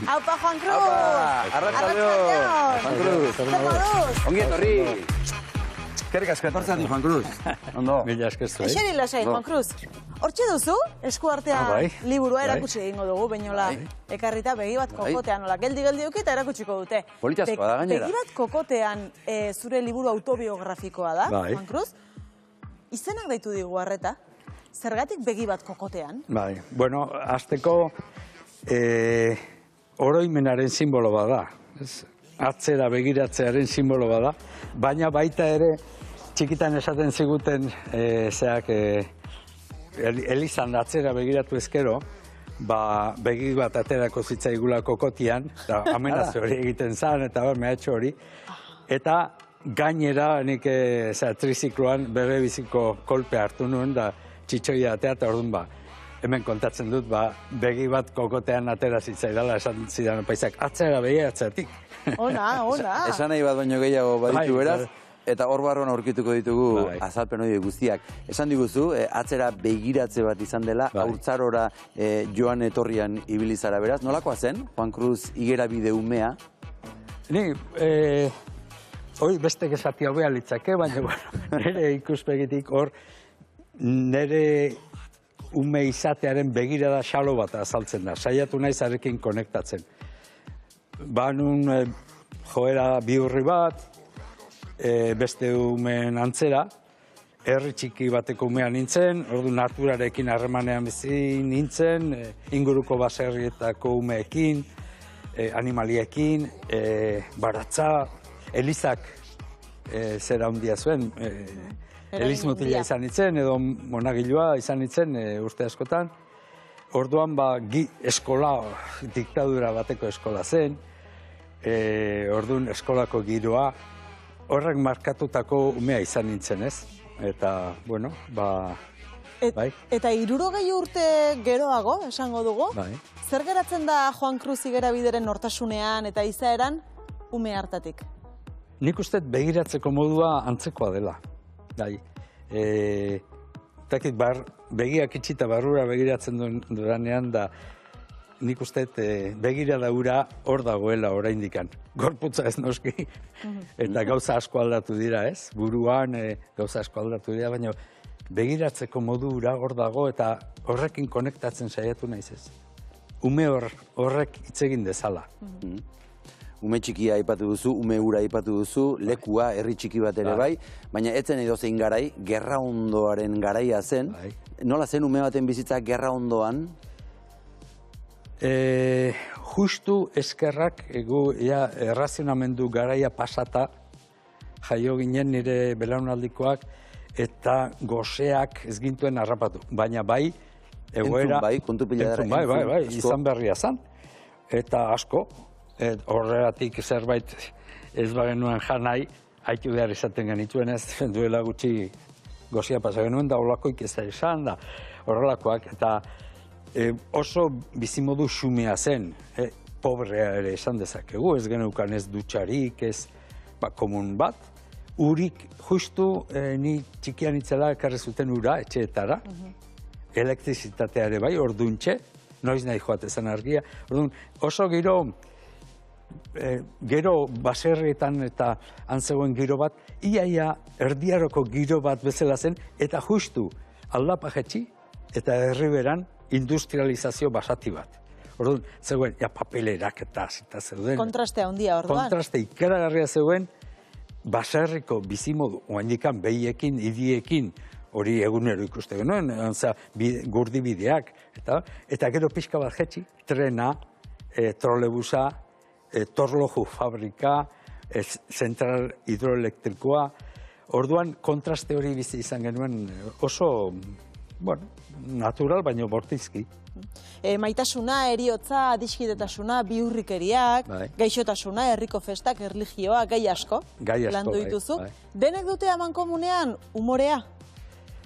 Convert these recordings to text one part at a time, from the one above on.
Aupa, Juan Cruz! Arratsaldeon, Juan Cruz. Zer moduz? Ongi etorri. Eskerrik asko etortzeatik, Juan Cruz. Ondo. Mila esker zuei. Eseri lasai, Juan Cruz. Hortxe duzu, eskuartean bai. liburua Bai. erakutsi egingo dugu, bainola ekarrita begi bat kokotean, nola, geldi duki eta erakutsiko dute. Politazkoa da gainera. Begi bat kokotean zure liburu autobiografikoa da, Bai. Juan Cruz. Izenak deitu digu arreta, zergatik begi bat kokotean? Bai, bueno, azteko oroimenaren simbolo bada. Atzera begiratzearen simbolo bada. Baina baita ere, txikitan esaten ziguten, Elizan atzera begiratu ezkero, begi bat aterako zitzaigula kokotian, eta amenazio hori egiten zan, eta mehatxo hori. Eta gainera, nik trizikloan bere biziko kolpe hartu nuen, da txitxoia atea, eta orduan hemen kontatzen dut, begi bat kokotean atera zitzaidala, esan zidan paisak, atzera begiratzeatik. Ona. Esan nahi bat baino gehiago baditu beraz, eta hor barruan aurkituko ditugu azalpen hori guztiak. Esan diguzu, atzera begiratze bat izan dela, haurtzarora joan etorrian ibili zara beraz. Nolakoa zen, Juan Cruz higera bide umea? Ni, hori bestek esati hobea litzake, baina nire ikuspegitik hor, nire ume izatearen begirada xalo bat azaltzen da. Saiatu naiz arekin konektatzen. Banun joera bihurri bat, beste umeen antzera, herri txiki bateko umea nintzen, ordu naturarekin harremanean bizi nintzen, inguruko baserrietako umeekin, animaliekin, baratza, Elizak zera handia zuen, Eliz mutila izan nintzen, edo monagilua izan nintzen urte askotan. Orduan eskola, diktadura bateko eskola zen, orduan eskolako giroa, horrek markatutako umea izan nintzen, ez? Eta, bueno, bai. Eta 60 urte geroago, esango dugu? Bai. Zer geratzen da Juan Cruz higera bideren nortasunean eta izaeran ume hartatik? Nik uste begiratzeko modua antzekoa dela. Bai. Begiak itxita barrura begiratzen dudanean da, nik uste begirada ura hor dagoela oraindikan. Gorputza ez noski, eta gauza asko aldatu dira, ez? Buruan gauza asko aldatu dira, baina begiratzeko modu ura hor dago eta horrekin konektatzen saiatu naiz ez. Ume horrek hitz egin dezala. Ume txikia aipatu duzu, ume ura aipatu duzu, lekua, herri txiki bat ere bai, baina etzen edozein garai, gerra ondoaren garaia zen. Nola zen ume baten bizitza gerra ondoan? Justu eskerrak, errazionamendu garaia pasata, jaio ginen nire belaunaldikoak, eta goseak ez gintuen harrapatu. Baina bai, egoera... Kontu pila dara. Bai, izan berria zan. Eta asko, horregatik zerbait ez bagenuen janai, haitu behar izaten genituen ez, duela gutxi gozia pasa genuen, da holakoik ez da esan, da horrelakoak, eta oso bizimodu xumea zen, pobrea ere esan dezakegu, ez geneukan ez dutxarik, ez komun bat, urik justu ni txikian itzela ekarri zuten ura etxeetara, elektrizitatea ere bai, orduntxe, noiz nahi joatezen argia, orduan oso gero baserrietan eta antzegoen giro bat, iaia erdiaroko giro bat bezala zen, eta justu aldapajetxi eta herriberan industrializazio basati bat. Orduan, zegoen, papelerak eta zeuden. Kontrastea handia orduan. Kontraste ikaragarria zegoen, baserriko bizimodu, oaindikan behiekin, idiekin, hori egunero ikuste genuen, gurdi bideak, eta gero pixka bat jetxi, trena, trolebusa, torloju fabrika, zentral hidroelektrikoa. Orduan, kontraste hori bizi izan genuen oso, natural, baina bortizki. Maitasuna, eriotza, adiskidetasuna, bihurrikeriak, gaixotasuna, herriko festak, erlijioa, gai asko. Landu dituzu. Denek dute amankomunean umorea?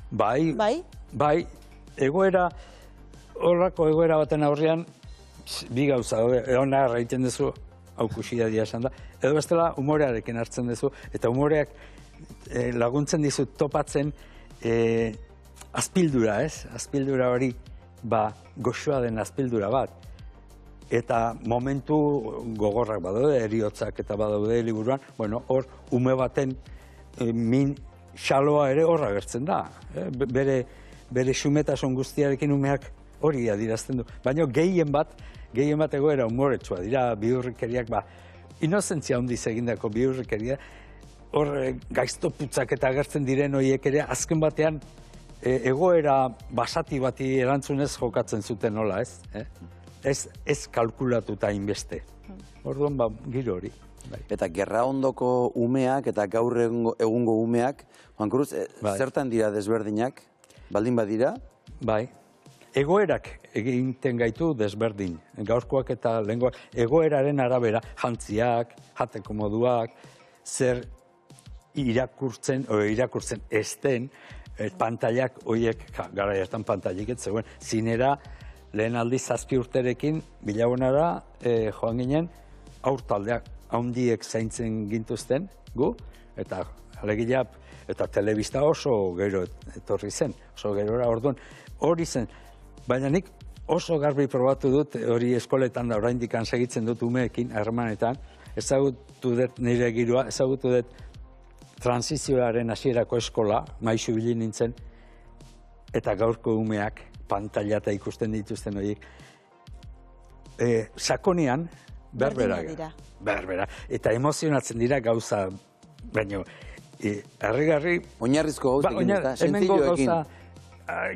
Bai, horrako egoera baten aurrean, bi gauza, hona egiten duzu, haukusia dia esan da, edo bestela umorearekin hartzen duzu, eta umoreak laguntzen dizu topatzen azpildura, ez? Azpildura hori, goxoa den azpildura bat. eta momentu gogorrak badaude, heriotzak eta badaude liburuan, bueno, hor ume baten min xaloa ere horra gertzen da. Bere xumetasun guztiarekin umeak hori adirazten du. Baina gehien bat egoera umoretsua dira, bihurrikeriak, inozentzia handiz egindako bihurrikeria, hor gaiztoputzak eta agertzen diren horiek ere, azken batean egoera basati bati erantzunez jokatzen zuten nola, ez? Ez kalkulatuta inbeste. Orduan, giro hori. Eta gerra ondoko umeak eta gaur egungo umeak, Juan Cruz, zertan dira desberdinak? Baldin badira? Bai. Egoerak egiten gaitu desberdin. Gaurkoak eta lehengoak. Egoeraren arabera, jantziak, jateko moduak, zer irakurtzen ezten, pantailak, horiek, gara hartan pantailik ez zegoen, zinera, lehen aldiz 7 urterekin, bilabonara, joan ginen, aurtaldeak handiek zaintzen gintuzten, gu, eta alegia, eta telebista oso gero etorri zen, oso gerora orduan, hori zen, baina nik oso garbi probatu dut, hori eskoletan da oraindik segitzen dut umeekin, harremanetan, ezagutu dut nire giroa, ezagutu dut transizioaren hasierako eskola, maisu bilin nintzen, eta gaurko umeak, pantailata ikusten dituzten horiek, sakonean, berbera. Eta emozionatzen dira gauza, baina, harri-garri... Oinarrizko gauzekin, eta sentzioekin.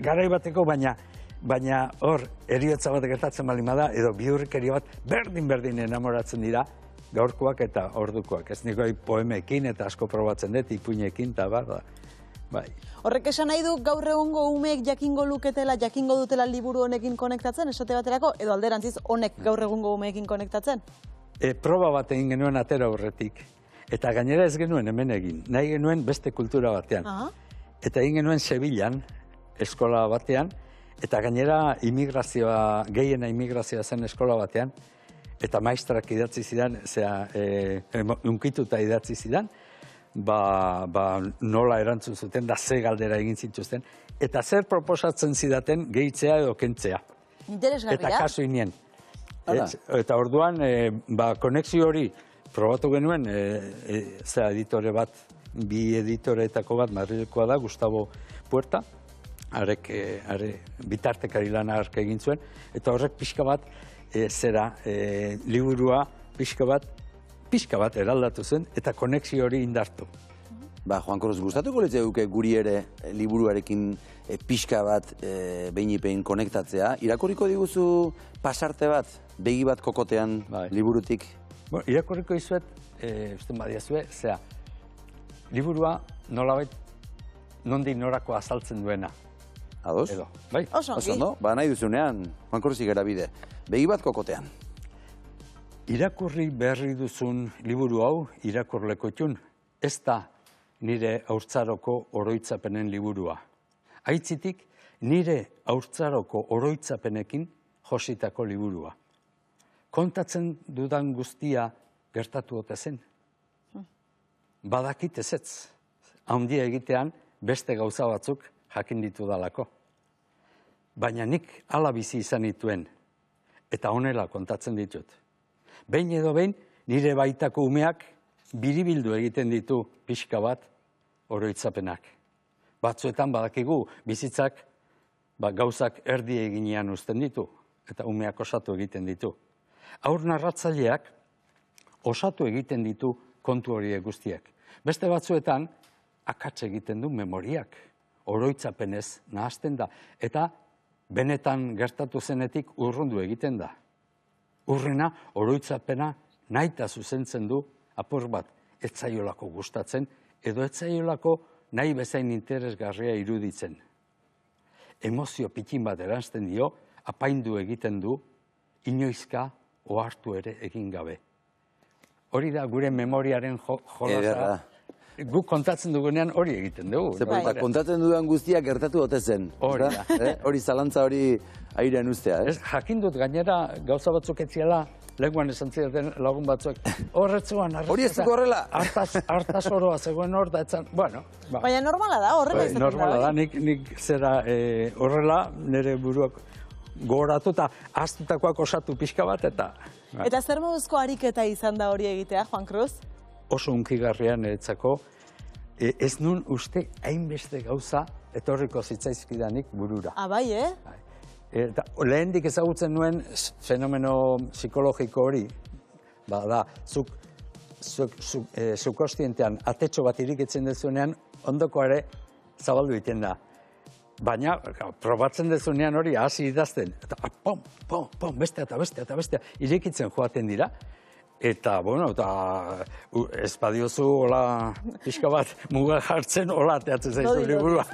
Garai bateko, baina hor, eriotza bat gertatzen bali bada, edo bihurrikeria bat berdin enamoratzen dira, gaurkoak eta ordukoak. Ez nikoi poemekin eta asko probatzen dut, ipuinekin, eta bai. Horrek esan nahi du gaur egungo umeek jakingo luketela, jakingo dutela liburu honekin konektatzen, esate baterako, edo alderantziz honek gaur egungo umeekin konektatzen? Proba bat egin genuen atera horretik, eta gainera ez genuen hemen egin, nahi genuen beste kultura batean. Eta egin genuen Sevillan, eskola batean, eta gainera gehiena imigrazioa zen eskola batean, eta maistrak idatzi zidan, unkituta idatzi zidan, nola erantzun zuten, da ze galdera egin zituzten, eta zer proposatzen zidaten gehitzea edo kentzea. Interesgarria. Eta kasu inien. Eta orduan, konexio hori probatu genuen, editore bat, bi editoreetako bat, Madrilekoa da, Gustavo Puerta, bitartekari lana hark egin zuen, eta horrek pixka bat, liburua pixka bat eraldatu zen, eta konexio hori indartu. Juan Cruz, gustatuko litzaizuke guri ere liburuarekin pixka bat behin konektatzea. Irakurriko diguzu pasarte bat, begi bat kokotean liburutik? Irakurriko izuet, usten badiazue, liburua nolabait nondik norako azaltzen duena. Ados? Bai. Oso ondo. Nahi duzunean, Juan Cruz Igarabide, begi bat kokotean. Irakurri berri duzun liburu hau irakurleko itun, ez da nire haurtzaroko oroitzapenen liburua. Aitzitik, nire haurtzaroko oroitzapenekin jositako liburua. Kontatzen dudan guztia gertatu ote zen. Badakit ezetz, handia egitean beste gauza batzuk jakin ditu dalako. Baina nik hala bizi izan dituen, eta honela kontatzen ditut. Behin edo behin, nire baitako umeak biribildu egiten ditu pixka bat oroitzapenak. Batzuetan badakigu bizitzak gauzak erdi eginean uzten ditu, eta umeak osatu egiten ditu. Haur narratzaileak osatu egiten ditu kontu horiek guztiak. Beste batzuetan, akats egiten du memoriak, oroitzapenez nahazten da, eta benetan gertatu zenetik urrundu egiten da. Urrena, oroitzapena nahita zuzentzen du apur bat, etzaiolako gustatzen, edo etzaiolako nahi bezain interesgarria iruditzen. Emozio pitin bat eranzten dio, apaindu egiten du, inoizka ohartu ere egin gabe. Hori da gure memoriaren jolasa. Guk kontatzen dugunean hori egiten dugu. Kontatzen dudan guztiak gertatu ote zen. Hori zalantza hori airean ustea. Jakin dut gainera gauza batzuk etziela, lehenguan esan zidaten lagun batzuk. Horretzuan, hori ez duk horrela? Hartaz oroa zegoen hor da etzan. Baina normala da, horrela izaten da. Normala da, nik zera horrela, nire buruak gogoratu eta ahaztutakoak osatu pixka bat, eta... Eta zer moduzko ariketa izan da hori egitea, Juan Cruz? Oso hunkigarria niretzako, ez nun uste hainbeste gauza etorriko zitzaizkidanik burura. Bai, Eta lehendik ezagutzen nuen fenomeno psikologiko hori, da, zuk kostientean atetxo bat irikitzen dezunean, ondoko ere zabaldu egiten da. Baina, probatzen dezunean hori hasi idazten, eta pom, pom, pom, bestea eta bestea eta bestea, irikitzen joaten dira. Eta, bueno, ez badiozu, hola, pixka bat, muga jartzen, hola, teatzen zaizu liburua.